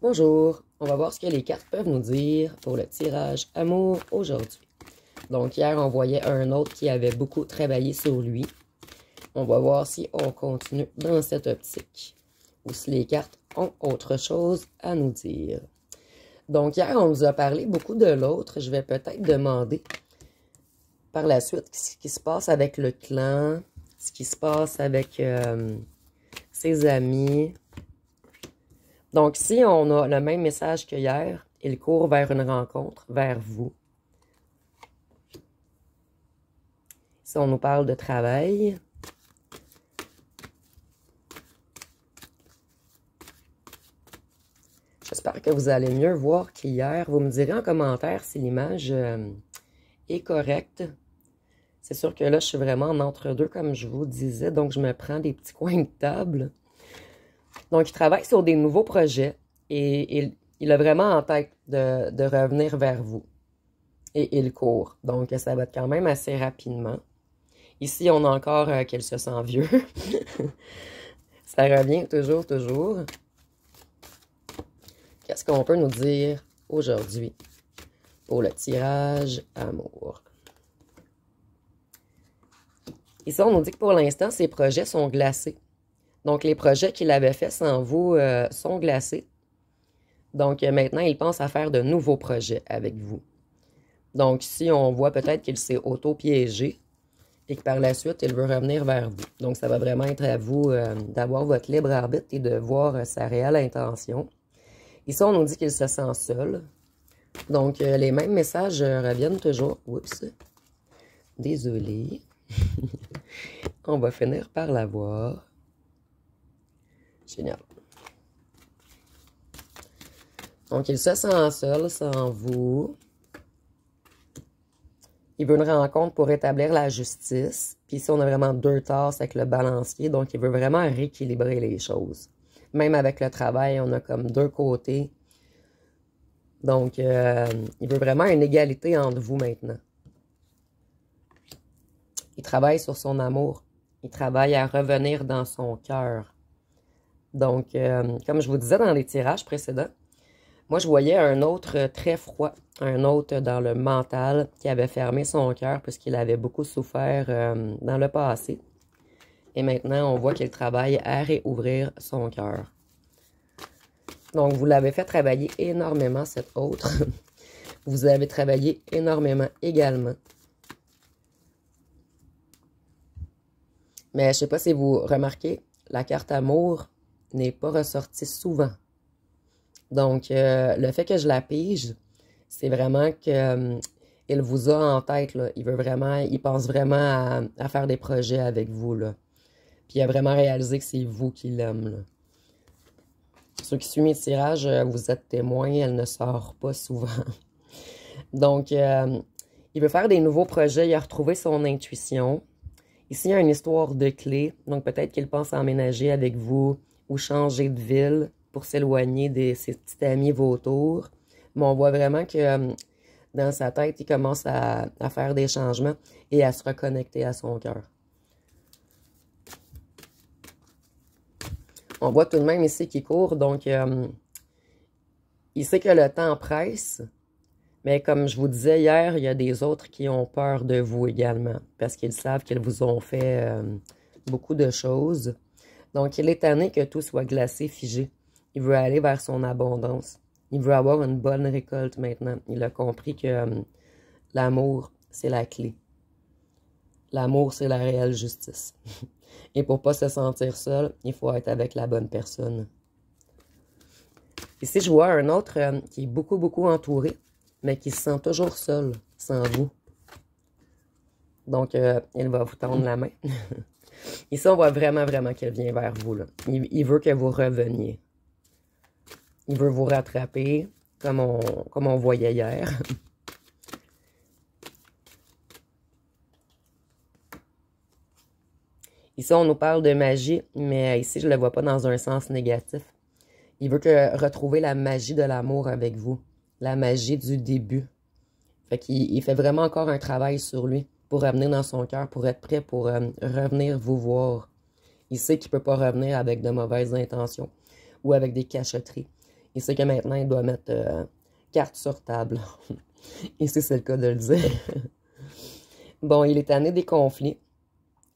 Bonjour, on va voir ce que les cartes peuvent nous dire pour le tirage amour aujourd'hui. Donc hier, on voyait un autre qui avait beaucoup travaillé sur lui. On va voir si on continue dans cette optique ou si les cartes ont autre chose à nous dire. Donc hier, on nous a parlé beaucoup de l'autre. Je vais peut-être demander par la suite ce qui se passe avec le clan, ce qui se passe avec ses amis. Donc, si on a le même message que hier, il court vers une rencontre, vers vous. Si on nous parle de travail, j'espère que vous allez mieux voir qu'hier. Vous me direz en commentaire si l'image est correcte. C'est sûr que là, je suis vraiment en entre-deux, comme je vous disais, donc je me prends des petits coins de table. Donc, il travaille sur des nouveaux projets et il a vraiment en tête de revenir vers vous. Et il court. Donc, ça va être quand même assez rapidement. Ici, on a encore qu'elle se sent vieux. Ça revient toujours. Qu'est-ce qu'on peut nous dire aujourd'hui pour le tirage amour? Ici, on nous dit que pour l'instant, ces projets sont glacés. Donc, les projets qu'il avait faits sans vous sont glacés. Donc, maintenant, il pense à faire de nouveaux projets avec vous. Donc, ici, on voit peut-être qu'il s'est auto-piégé et que par la suite, il veut revenir vers vous. Donc, ça va vraiment être à vous d'avoir votre libre arbitre et de voir sa réelle intention. Ici, on nous dit qu'il se sent seul. Donc, les mêmes messages reviennent toujours. Oups. Désolé. On va finir par l'avoir. Génial. Donc, il se sent seul sans vous. Il veut une rencontre pour rétablir la justice. Puis ici, on a vraiment deux tasses avec le balancier. Donc, il veut vraiment rééquilibrer les choses. Même avec le travail, on a comme deux côtés. Donc, il veut vraiment une égalité entre vous maintenant. Il travaille sur son amour. Il travaille à revenir dans son cœur. Donc, comme je vous disais dans les tirages précédents, moi, je voyais un autre très froid, un autre dans le mental qui avait fermé son cœur puisqu'il avait beaucoup souffert dans le passé. Et maintenant, on voit qu'il travaille à réouvrir son cœur. Donc, vous l'avez fait travailler énormément, cet autre. Vous avez travaillé énormément également. Mais je ne sais pas si vous remarquez, la carte amour n'est pas ressortie souvent. Donc, le fait que je la pige, c'est vraiment que il vous a en tête, là. Il pense vraiment à faire des projets avec vous, là. Puis il a vraiment réalisé que c'est vous qui l'aime, là. Ceux qui suivent mes tirages, vous êtes témoins, elle ne sort pas souvent. Donc, il veut faire des nouveaux projets, il a retrouvé son intuition. Ici, il y a une histoire de clé, donc peut-être qu'il pense à emménager avec vous ou changer de ville pour s'éloigner de ses petits amis vautours. Mais on voit vraiment que dans sa tête, il commence à faire des changements et à se reconnecter à son cœur. On voit tout de même ici qu'il court, donc il sait que le temps presse. Mais comme je vous disais hier, il y a des autres qui ont peur de vous également, parce qu'ils savent qu'ils vous ont fait beaucoup de choses. Donc, il est tanné que tout soit glacé, figé. Il veut aller vers son abondance. Il veut avoir une bonne récolte maintenant. Il a compris que l'amour, c'est la clé. L'amour, c'est la réelle justice. Et pour ne pas se sentir seul, il faut être avec la bonne personne. Ici, je vois un autre qui est beaucoup entouré, mais qui se sent toujours seul, sans vous. Donc, il va vous tendre la main. Ici, on voit vraiment qu'il vient vers vous, là. Il veut que vous reveniez. Il veut vous rattraper, comme on voyait hier. Ici, on nous parle de magie, mais ici, je ne le vois pas dans un sens négatif. Il veut retrouver la magie de l'amour avec vous. La magie du début. Fait qu'il fait vraiment encore un travail sur lui pour revenir dans son cœur, pour être prêt pour revenir vous voir. Il sait qu'il ne peut pas revenir avec de mauvaises intentions ou avec des cachotteries. Il sait que maintenant, il doit mettre carte sur table. Ici, c'est le cas de le dire. Bon, il est tanné des conflits.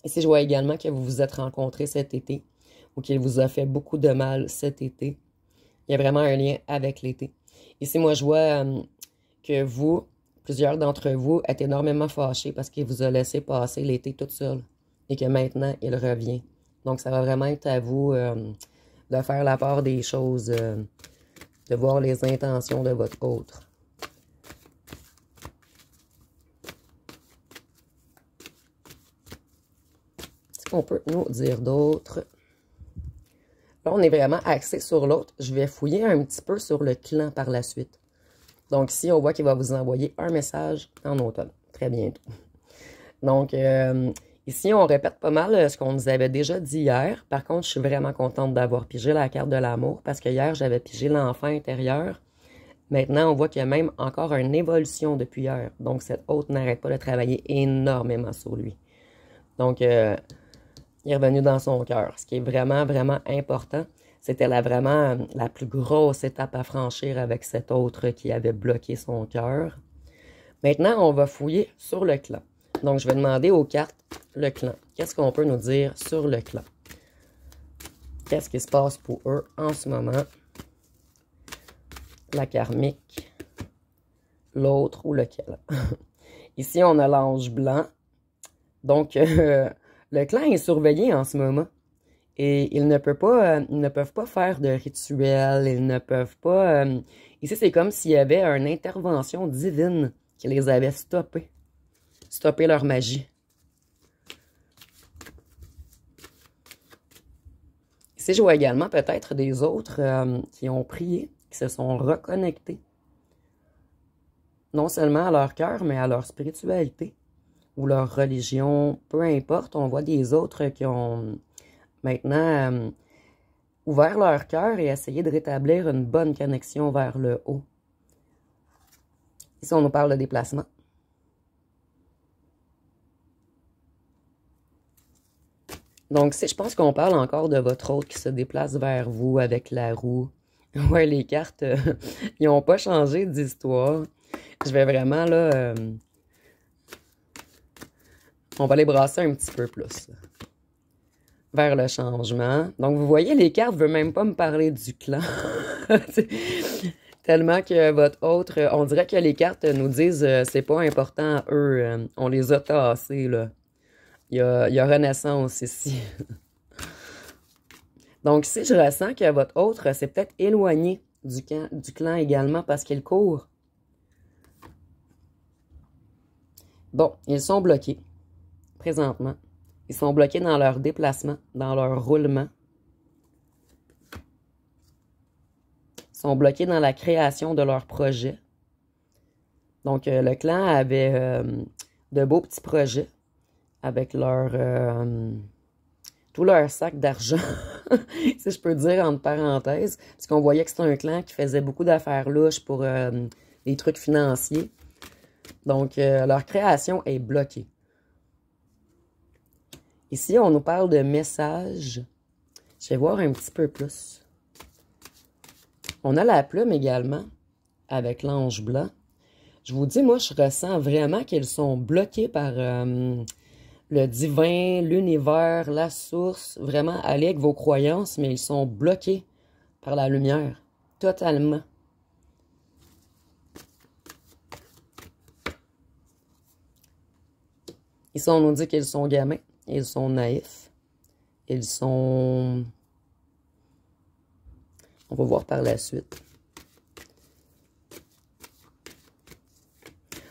Ici, je vois également que vous vous êtes rencontrés cet été ou qu'il vous a fait beaucoup de mal cet été. Il y a vraiment un lien avec l'été. Ici, moi, je vois que vous, plusieurs d'entre vous, êtes énormément fâchés parce qu'il vous a laissé passer l'été toute seule et que maintenant, il revient. Donc, ça va vraiment être à vous de faire la part des choses, de voir les intentions de votre autre. Qu'est-ce qu'on peut nous dire d'autre? Là, on est vraiment axé sur l'autre. Je vais fouiller un petit peu sur le clan par la suite. Donc, ici, on voit qu'il va vous envoyer un message en automne, très bientôt. Donc, ici, on répète pas mal ce qu'on nous avait déjà dit hier. Par contre, je suis vraiment contente d'avoir pigé la carte de l'amour parce que hier, j'avais pigé l'enfant intérieur. Maintenant, on voit qu'il y a même encore une évolution depuis hier. Donc, cette hôte n'arrête pas de travailler énormément sur lui. Donc, il est revenu dans son cœur, ce qui est vraiment, vraiment important. C'était vraiment la plus grosse étape à franchir avec cet autre qui avait bloqué son cœur. Maintenant, on va fouiller sur le clan. Donc, je vais demander aux cartes le clan. Qu'est-ce qu'on peut nous dire sur le clan? Qu'est-ce qui se passe pour eux en ce moment? La karmique, l'autre ou lequel? Ici, on a l'ange blanc. Donc, le clan est surveillé en ce moment. Et ils ne peuvent pas faire de rituel, ils ne peuvent pas... ici, c'est comme s'il y avait une intervention divine qui les avait stoppés. Stopper leur magie. Ici, je vois également peut-être des autres qui ont prié, qui se sont reconnectés. Non seulement à leur cœur, mais à leur spiritualité ou leur religion, peu importe. On voit des autres qui ont maintenant ouvert leur cœur et essayé de rétablir une bonne connexion vers le haut. Ici, on nous parle de déplacement. Donc, je pense qu'on parle encore de votre hôte qui se déplace vers vous avec la roue. Ouais, les cartes, ils n'ont pas changé d'histoire. Je vais vraiment, là... on va les brasser un petit peu plus. Vers le changement. Donc, vous voyez, les cartes ne veulent même pas me parler du clan. Tellement que votre autre... on dirait que les cartes nous disent c'est pas important à eux. On les a tassés, là. Il y a renaissance ici. Donc, si je ressens que votre autre s'est peut-être éloigné du clan également parce qu'il court. Bon, ils sont bloqués présentement. Ils sont bloqués dans leur déplacement, dans leur roulement. Ils sont bloqués dans la création de leur projet. Donc, le clan avait de beaux petits projets avec tout leur sac d'argent, si je peux dire entre parenthèses, parce qu'on voyait que c'était un clan qui faisait beaucoup d'affaires louches pour des trucs financiers. Donc, leur création est bloquée. Ici, on nous parle de messages. Je vais voir un petit peu plus. On a la plume également, avec l'ange blanc. Je vous dis, moi, je ressens vraiment qu'ils sont bloqués par le divin, l'univers, la source. Vraiment, allez avec vos croyances, mais ils sont bloqués par la lumière, totalement. Ici, on nous dit qu'ils sont gamins, ils sont naïfs, ils sont... On va voir par la suite.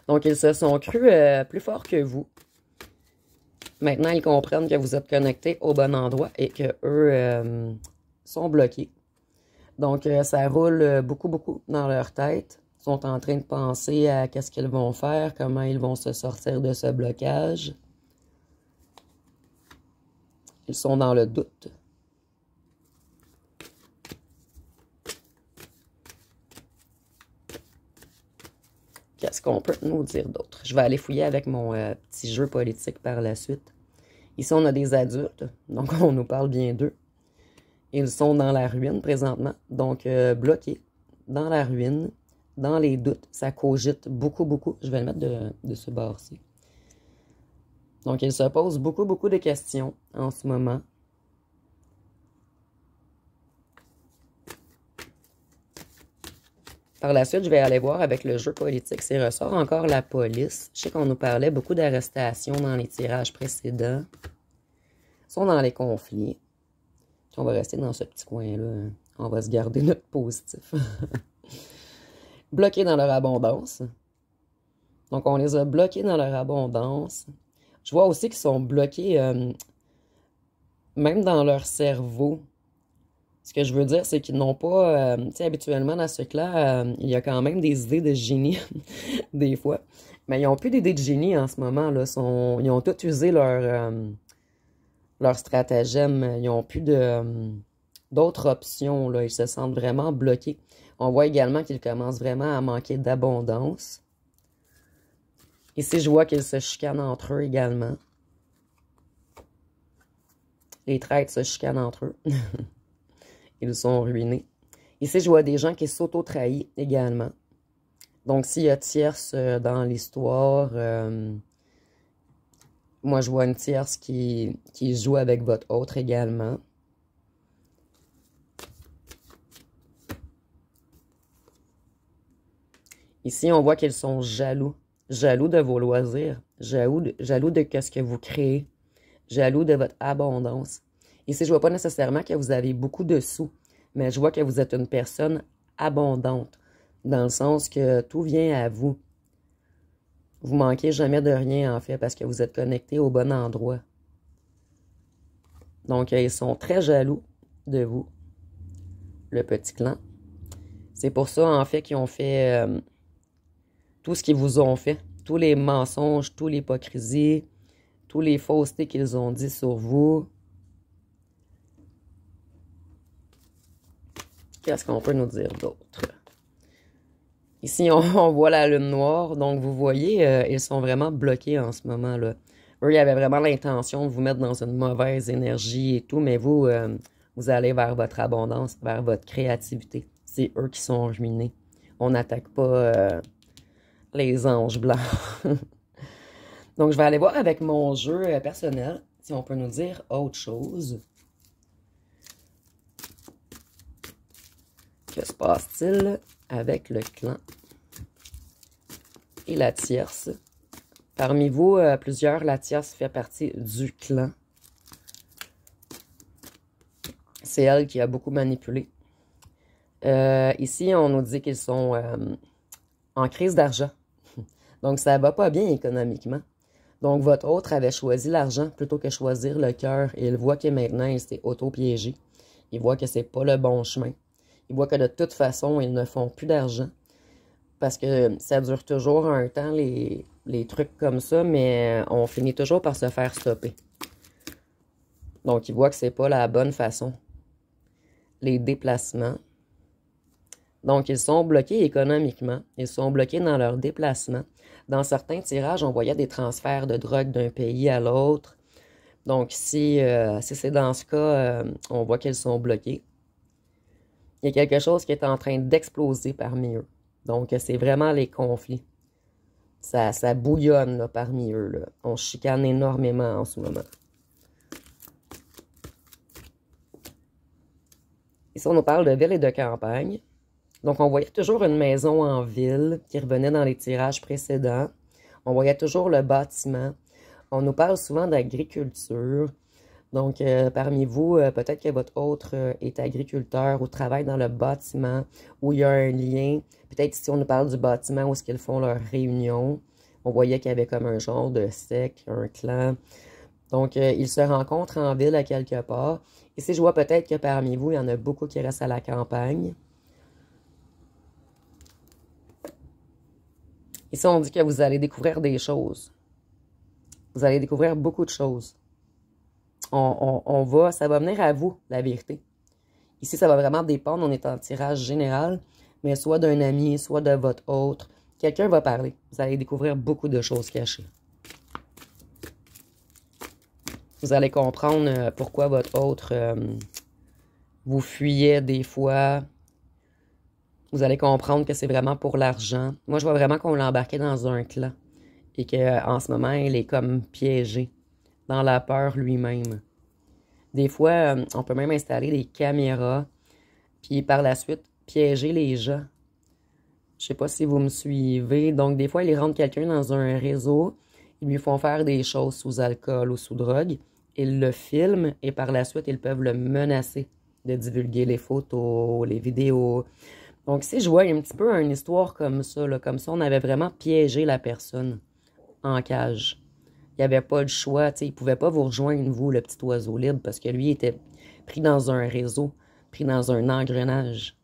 Donc, ils se sont crus plus forts que vous. Maintenant, ils comprennent que vous êtes connectés au bon endroit et qu'eux sont bloqués. Donc, ça roule beaucoup, beaucoup dans leur tête. Ils sont en train de penser à qu'est-ce qu'ils vont faire, comment ils vont se sortir de ce blocage. Ils sont dans le doute. Qu'est-ce qu'on peut nous dire d'autre? Je vais aller fouiller avec mon petit jeu politique par la suite. Ici, on a des adultes, donc on nous parle bien d'eux. Ils sont dans la ruine présentement, donc bloqués. dans la ruine, dans les doutes. Ça cogite beaucoup, beaucoup. Je vais le mettre de ce bord-ci. Donc, il se pose beaucoup, beaucoup de questions en ce moment. Par la suite, je vais aller voir avec le jeu politique. C'est ressort encore la police. Je sais qu'on nous parlait beaucoup d'arrestations dans les tirages précédents. Ils sont dans les conflits. Puis on va rester dans ce petit coin-là. On va se garder notre positif. Bloqués dans leur abondance. Donc, on les a bloqués dans leur abondance. Je vois aussi qu'ils sont bloqués même dans leur cerveau. Ce que je veux dire, c'est qu'ils n'ont pas... tu sais, habituellement, dans ce cas-là, il y a quand même des idées de génie, des fois. Mais ils n'ont plus d'idées de génie en ce moment, là. Ils ont tous usé leur stratagème. Ils n'ont plus d'autres options, là. Ils se sentent vraiment bloqués. On voit également qu'ils commencent vraiment à manquer d'abondance. Ici, je vois qu'ils se chicanent entre eux également. Les traîtres se chicanent entre eux. Ils sont ruinés. Ici, je vois des gens qui s'auto-trahissent également. Donc, s'il y a tierce dans l'histoire, moi, je vois une tierce qui joue avec votre autre également. Ici, on voit qu'ils sont jaloux. Jaloux de vos loisirs. Jaloux de ce que vous créez. Jaloux de votre abondance. Ici, je ne vois pas nécessairement que vous avez beaucoup de sous, mais je vois que vous êtes une personne abondante, dans le sens que tout vient à vous. Vous manquez jamais de rien, en fait, parce que vous êtes connecté au bon endroit. Donc, ils sont très jaloux de vous, le petit clan. C'est pour ça, en fait, qu'ils ont fait tout ce qu'ils vous ont fait. Tous les mensonges, toute l'hypocrisie, toutes les faussetés qu'ils ont dit sur vous. Qu'est-ce qu'on peut nous dire d'autre? Ici, on voit la lune noire. Donc, vous voyez, ils sont vraiment bloqués en ce moment-là. Eux, ils avaient vraiment l'intention de vous mettre dans une mauvaise énergie et tout, mais vous, vous allez vers votre abondance, vers votre créativité. C'est eux qui sont ruinés. On n'attaque pas les anges blancs. Donc, je vais aller voir avec mon jeu personnel, si on peut nous dire autre chose. Que se passe-t-il avec le clan et la tierce? Parmi vous, plusieurs, la tierce fait partie du clan. C'est elle qui a beaucoup manipulé. Ici, on nous dit qu'ils sont en crise d'argent. Donc, ça va pas bien économiquement. Donc, votre autre avait choisi l'argent plutôt que choisir le cœur. Et il voit que maintenant, il s'est auto-piégé. Il voit que c'est pas le bon chemin. Il voit que de toute façon, ils ne font plus d'argent. Parce que ça dure toujours un temps, les trucs comme ça, mais on finit toujours par se faire stopper. Donc, il voit que c'est pas la bonne façon. Les déplacements. Donc, ils sont bloqués économiquement. Ils sont bloqués dans leurs déplacements. Dans certains tirages, on voyait des transferts de drogue d'un pays à l'autre. Donc, si c'est dans ce cas, on voit qu'ils sont bloqués. Il y a quelque chose qui est en train d'exploser parmi eux. Donc, c'est vraiment les conflits. Ça bouillonne là, parmi eux. Là. On chicane énormément en ce moment. Ici, on nous parle de ville et de campagne. Donc, on voyait toujours une maison en ville qui revenait dans les tirages précédents. On voyait toujours le bâtiment. On nous parle souvent d'agriculture. Donc, parmi vous, peut-être que votre autre est agriculteur ou travaille dans le bâtiment, où il y a un lien. Peut-être ici, on nous parle du bâtiment où est-ce qu'ils font leurs réunions. On voyait qu'il y avait comme un genre de secte, un clan. Donc, ils se rencontrent en ville à quelque part. Ici, je vois peut-être que parmi vous, il y en a beaucoup qui restent à la campagne. Ici, on dit que vous allez découvrir des choses. Vous allez découvrir beaucoup de choses. Ça va venir à vous, la vérité. Ici, ça va vraiment dépendre, on est en tirage général, mais soit d'un ami, soit de votre autre. Quelqu'un va parler. Vous allez découvrir beaucoup de choses cachées. Vous allez comprendre pourquoi votre autre vous fuyait des fois. vous allez comprendre que c'est vraiment pour l'argent. Moi, je vois vraiment qu'on l'a embarqué dans un clan et qu'en ce moment, il est comme piégé dans la peur lui-même. Des fois, on peut même installer des caméras, puis par la suite, piéger les gens. Je sais pas si vous me suivez. Donc, des fois, ils rentrent quelqu'un dans un réseau, ils lui font faire des choses sous alcool ou sous drogue, ils le filment et par la suite, ils peuvent le menacer de divulguer les photos, les vidéos. Donc, si je vois un petit peu une histoire comme ça, là, comme ça, on avait vraiment piégé la personne en cage. Il n'y avait pas le choix, tu sais, il ne pouvait pas vous rejoindre, vous, le petit oiseau libre, parce que lui était pris dans un réseau, pris dans un engrenage.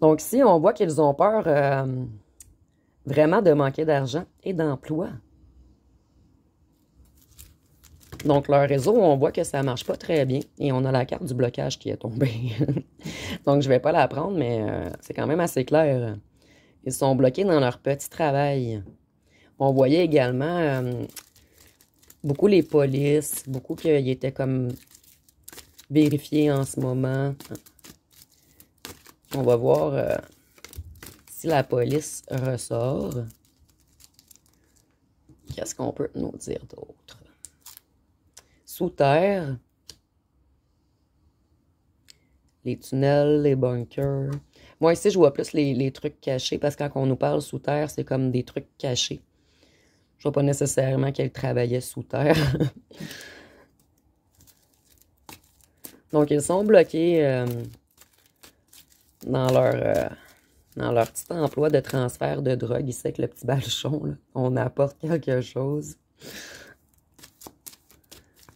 Donc, si on voit qu'ils ont peur vraiment de manquer d'argent et d'emploi. Donc, leur réseau, on voit que ça ne marche pas très bien et on a la carte du blocage qui est tombée. Donc, je ne vais pas la prendre, mais c'est quand même assez clair. Ils sont bloqués dans leur petit travail. On voyait également beaucoup les polices, beaucoup qu'ils étaient comme vérifiés en ce moment. On va voir si la police ressort. Qu'est-ce qu'on peut nous dire d'autre? Sous terre, les tunnels, les bunkers. Moi, ici, je vois plus les trucs cachés parce que quand on nous parle sous terre, c'est comme des trucs cachés. Je vois pas nécessairement qu'elle travaillait sous terre. Donc, ils sont bloqués dans leur petit emploi de transfert de drogue ici avec le petit baluchon. Là. On apporte quelque chose.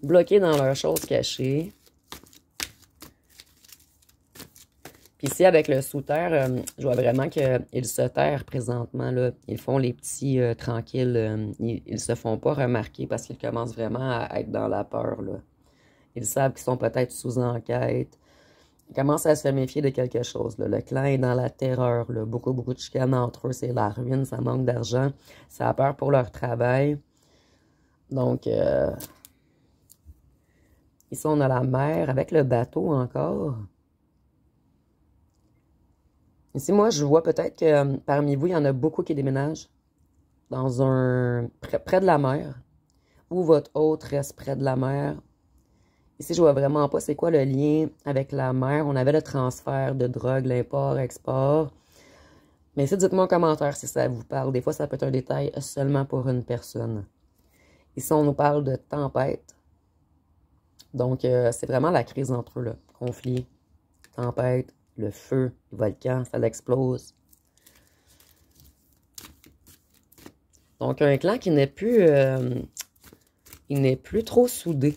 Bloqués dans leurs choses cachées. Puis ici, avec le sous-terre, je vois vraiment qu'ils se terrent présentement. Là. Ils font les petits tranquilles. Ils se font pas remarquer parce qu'ils commencent vraiment à être dans la peur. Là. Ils savent qu'ils sont peut-être sous enquête. Ils commencent à se méfier de quelque chose. Là. Le clan est dans la terreur. Là. Beaucoup de chicanes entre eux. C'est la ruine, ça manque d'argent. Ça a peur pour leur travail. Donc, ici, on a la mer avec le bateau encore. Ici, moi, je vois peut-être que parmi vous, il y en a beaucoup qui déménagent dans près de la mer, ou votre hôte reste près de la mer. Ici, je vois vraiment pas c'est quoi le lien avec la mer. On avait le transfert de drogue, l'import-export. Mais ici, dites-moi en commentaire si ça vous parle. Des fois, ça peut être un détail seulement pour une personne. Ici, on nous parle de tempête. Donc, c'est vraiment la crise entre eux, là. Conflit, tempête. Le feu, le volcan, ça l'explose. Donc, un clan qui n'est plus... il n'est plus trop soudé.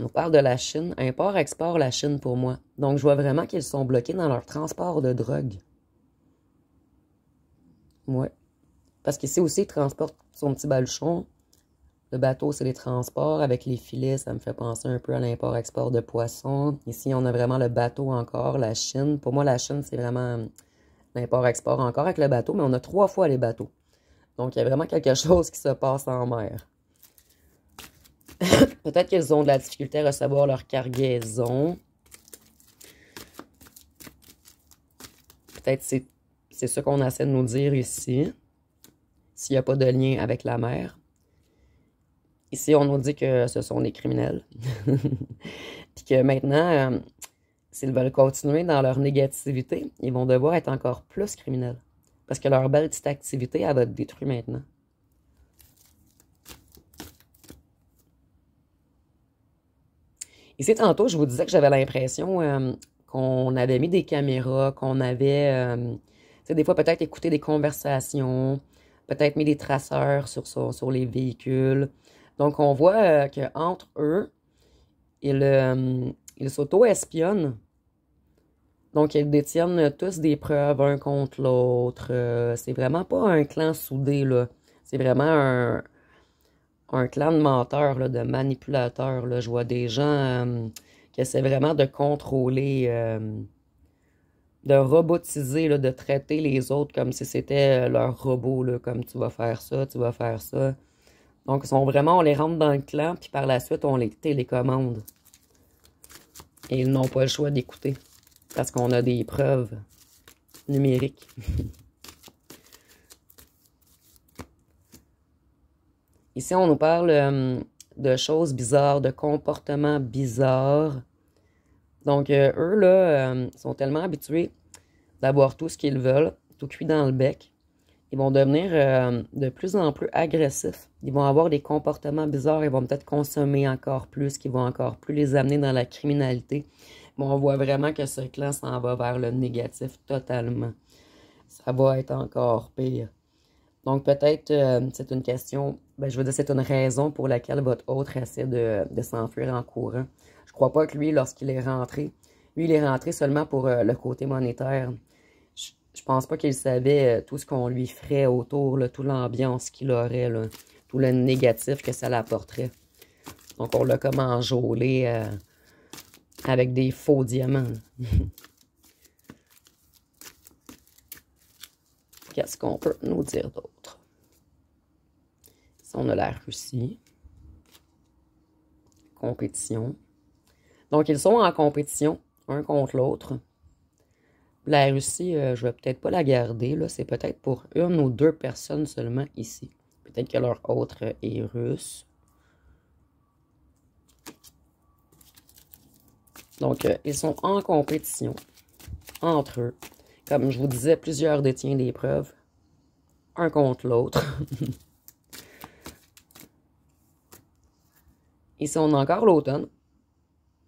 On parle de la Chine. Import-export, la Chine pour moi. Donc, je vois vraiment qu'ils sont bloqués dans leur transport de drogue. Ouais. Parce qu'ici aussi, ils transportent son petit baluchon. Le bateau, c'est les transports. Avec les filets, ça me fait penser un peu à l'import-export de poissons. Ici, on a vraiment le bateau encore, la Chine. Pour moi, la Chine, c'est vraiment l'import-export encore avec le bateau, mais on a 3 fois les bateaux. Donc, il y a vraiment quelque chose qui se passe en mer. Peut-être qu'ils ont de la difficulté à recevoir leur cargaison. Peut-être c'est ce qu'on essaie de nous dire ici. S'il n'y a pas de lien avec la mer. Ici, on nous dit que ce sont des criminels. Puis que maintenant, s'ils veulent continuer dans leur négativité, ils vont devoir être encore plus criminels. Parce que leur belle petite activité, elle va être détruite maintenant. Ici, tantôt, je vous disais que j'avais l'impression qu'on avait mis des caméras, qu'on avait, tu sais, des fois peut-être écouté des conversations, peut-être mis des traceurs sur les véhicules. Donc, on voit qu'entre eux, ils s'auto-espionnent. Donc, ils détiennent tous des preuves un contre l'autre. C'est vraiment pas un clan soudé, là. C'est vraiment un clan de menteurs, là, de manipulateurs. Là. Je vois des gens qui essaient vraiment de contrôler, de robotiser, là, de traiter les autres comme si c'était leur robot, là, comme tu vas faire ça, tu vas faire ça. Donc, on les rentre dans le clan, puis par la suite, on les télécommande. Et ils n'ont pas le choix d'écouter parce qu'on a des preuves numériques. Ici, on nous parle de choses bizarres, de comportements bizarres. Donc, eux, là, sont tellement habitués d'avoir tout ce qu'ils veulent, tout cuit dans le bec. Ils vont devenir de plus en plus agressifs. Ils vont avoir des comportements bizarres. Ils vont peut-être consommer encore plus, qui vont encore plus les amener dans la criminalité. Bon, on voit vraiment que ce clan s'en va vers le négatif totalement. Ça va être encore pire. Donc, peut-être, c'est une question, ben, je veux dire, c'est une raison pour laquelle votre autre essaie de s'enfuir en courant. Je crois pas que lui, lorsqu'il est rentré, lui, il est rentré seulement pour le côté monétaire. Je pense pas qu'il savait tout ce qu'on lui ferait autour, là, toute l'ambiance qu'il aurait, là, tout le négatif que ça l'apporterait. Donc, on l'a comme enjôlé avec des faux diamants. Qu'est-ce qu'on peut nous dire d'autre? Ici, on a la Russie. Compétition. Donc, ils sont en compétition, un contre l'autre. La Russie, je vais peut-être pas la garder, là. C'est peut-être pour une ou deux personnes seulement ici. Peut-être que leur autre est russe. Donc, ils sont en compétition entre eux. Comme je vous disais, plusieurs détiennent des preuves. Un contre l'autre. Ici, on a encore l'automne.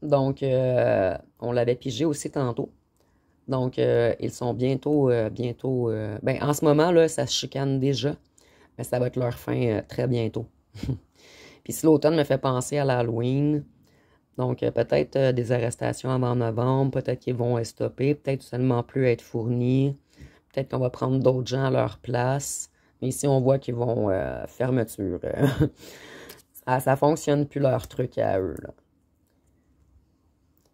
Donc, on l'avait pigé aussi tantôt. Donc, ils sont bientôt, ben, en ce moment, là, ça se chicane déjà. Mais ça va être leur fin très bientôt. Puis si l'automne me fait penser à l'Halloween, donc peut-être des arrestations avant novembre, peut-être qu'ils vont être stoppés, peut-être seulement plus être fournis, peut-être qu'on va prendre d'autres gens à leur place. Mais ici, on voit qu'ils vont fermeture. Ça fonctionne plus leur truc à eux, là.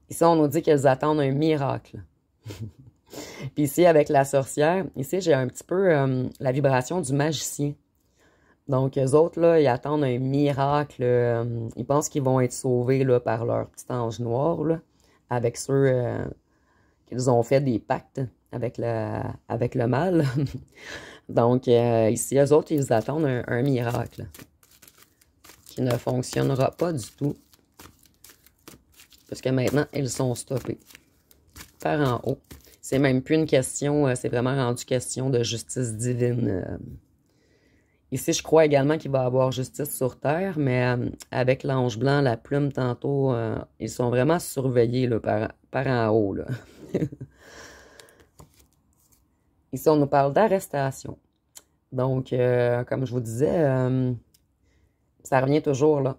Ici, on nous dit qu'ils attendent un miracle. Puis ici, avec la sorcière, ici, j'ai un petit peu la vibration du magicien. Donc, eux autres, là, ils attendent un miracle. Ils pensent qu'ils vont être sauvés là, par leur petit ange noir, là, avec ceux qu'ils ont fait des pactes avec le mal. Donc, ici, eux autres, ils attendent un miracle qui ne fonctionnera pas du tout. Parce que maintenant, ils sont stoppés par en haut. C'est même plus une question, c'est vraiment rendu question de justice divine. Ici, je crois également qu'il va y avoir justice sur Terre, mais avec l'ange blanc, la plume tantôt, ils sont vraiment surveillés là, par en haut. Là. Ici, on nous parle d'arrestation. Donc, comme je vous disais, ça revient toujours là.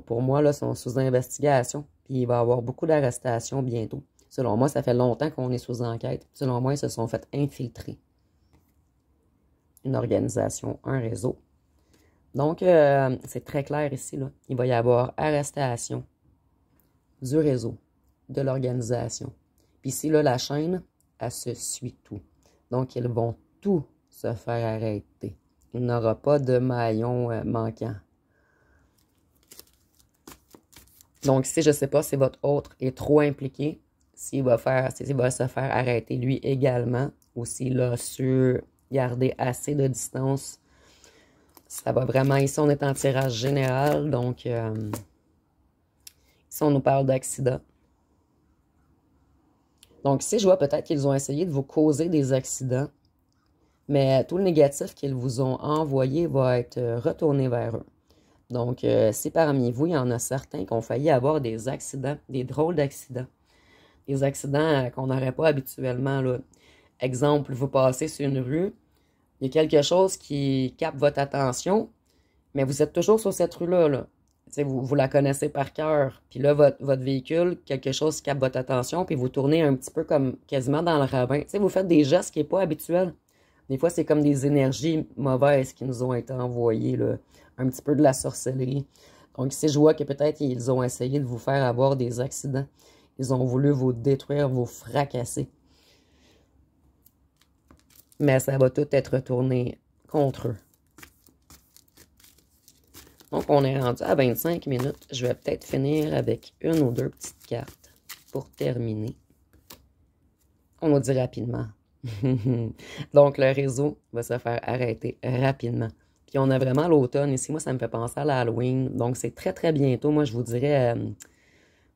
Pour moi, là, sont sous investigation. Puis il va y avoir beaucoup d'arrestations bientôt. Selon moi, ça fait longtemps qu'on est sous enquête. Selon moi, ils se sont fait infiltrer. Une organisation, un réseau. Donc, c'est très clair ici, là. Il va y avoir arrestation du réseau, de l'organisation. Puis ici, là, la chaîne, elle se suit tout. Donc, ils vont tout se faire arrêter. Il n'y aura pas de maillon manquant. Donc, si je ne sais pas si votre autre est trop impliqué, s'il va se faire arrêter lui également, ou s'il a su garder assez de distance, ça va vraiment, ici on est en tirage général, donc ici on nous parle d'accident. Donc ici je vois peut-être qu'ils ont essayé de vous causer des accidents, mais tout le négatif qu'ils vous ont envoyé va être retourné vers eux. Donc, si parmi vous, il y en a certains qui ont failli avoir des accidents, des drôles d'accidents, des accidents qu'on n'aurait pas habituellement, là. Exemple, vous passez sur une rue, il y a quelque chose qui capte votre attention, mais vous êtes toujours sur cette rue-là, là. Vous la connaissez par cœur, puis là, votre véhicule, quelque chose qui capte votre attention, puis vous tournez un petit peu comme quasiment dans le ravin. Vous faites des gestes qui n'est pas habituel. Des fois, c'est comme des énergies mauvaises qui nous ont été envoyées, là. Un petit peu de la sorcellerie. Donc ici, je vois que peut-être ils ont essayé de vous faire avoir des accidents. Ils ont voulu vous détruire, vous fracasser. Mais ça va tout être retourné contre eux. Donc, on est rendu à 25 minutes. Je vais peut-être finir avec une ou deux petites cartes pour terminer. On nous dit rapidement. Donc, le réseau va se faire arrêter rapidement. Puis, on a vraiment l'automne ici. Moi, ça me fait penser à l'Halloween. Donc, c'est très, très bientôt. Moi, je vous dirais,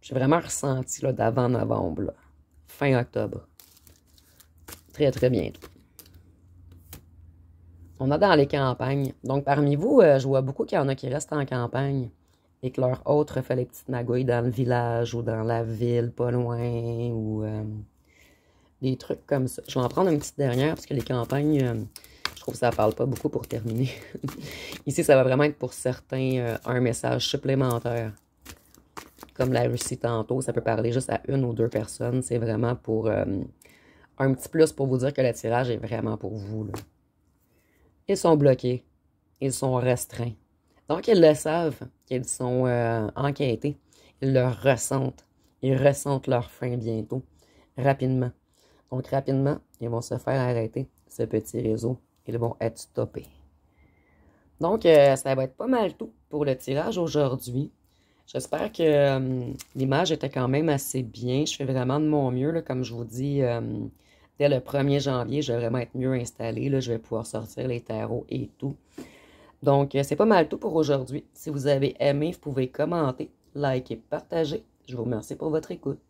j'ai vraiment ressenti d'avant novembre, là, fin octobre. Très, très bientôt. On a dans les campagnes. Donc, parmi vous, je vois beaucoup qu'il y en a qui restent en campagne et que leur autre fait les petites magouilles dans le village ou dans la ville, pas loin, ou des trucs comme ça. Je vais en prendre une petite dernière parce que les campagnes, je trouve que ça ne parle pas beaucoup pour terminer. Ici, ça va vraiment être pour certains un message supplémentaire. Comme la Russie tantôt, ça peut parler juste à une ou deux personnes. C'est vraiment pour un petit plus pour vous dire que le tirage est vraiment pour vous, là. Ils sont bloqués. Ils sont restreints. Donc, ils le savent qu'ils sont enquêtés. Ils le ressentent. Ils ressentent leur fin bientôt. Rapidement. Donc, rapidement, ils vont se faire arrêter, ce petit réseau. Ils vont être stoppés. Donc, ça va être pas mal tout pour le tirage aujourd'hui. J'espère que l'image était quand même assez bien. Je fais vraiment de mon mieux, là, comme je vous dis. Dès le 1er janvier, je vais vraiment être mieux installé. Là, je vais pouvoir sortir les tarots et tout. Donc, c'est pas mal tout pour aujourd'hui. Si vous avez aimé, vous pouvez commenter, liker, partager. Je vous remercie pour votre écoute.